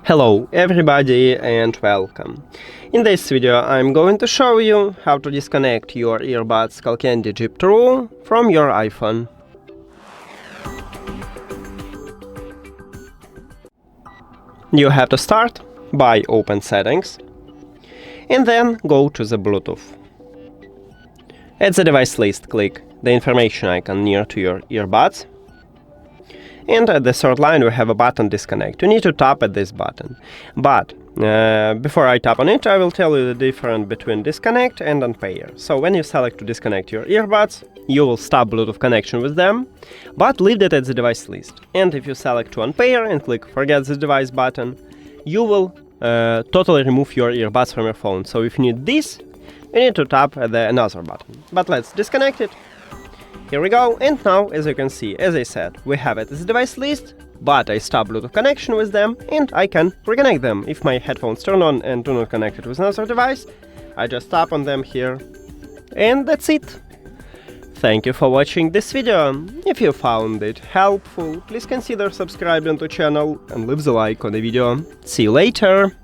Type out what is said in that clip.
Hello everybody and welcome. In this video I'm going to show you how to disconnect your earbuds SKULLCANDY Jib True from your iPhone. You have to start by open settings and then go to the Bluetooth. At the device list, click the information icon near to your earbuds. And at the third line we have a button disconnect. You need to tap at this button. But before I tap on it, I will tell you the difference between disconnect and unpair. So when you select to disconnect your earbuds, you will stop Bluetooth connection with them, but leave it at the device list. And if you select to unpair and click forget this device button, you will totally remove your earbuds from your phone. So if you need this, you need to tap at another button. But let's disconnect it. Here we go, and now, as you can see, as I said, we have it as a device list, but I stop Bluetooth connection with them, and I can reconnect them. If my headphones turn on and do not connect it with another device, I just tap on them here, and that's it. Thank you for watching this video. If you found it helpful, please consider subscribing to the channel and leave the like on the video. See you later!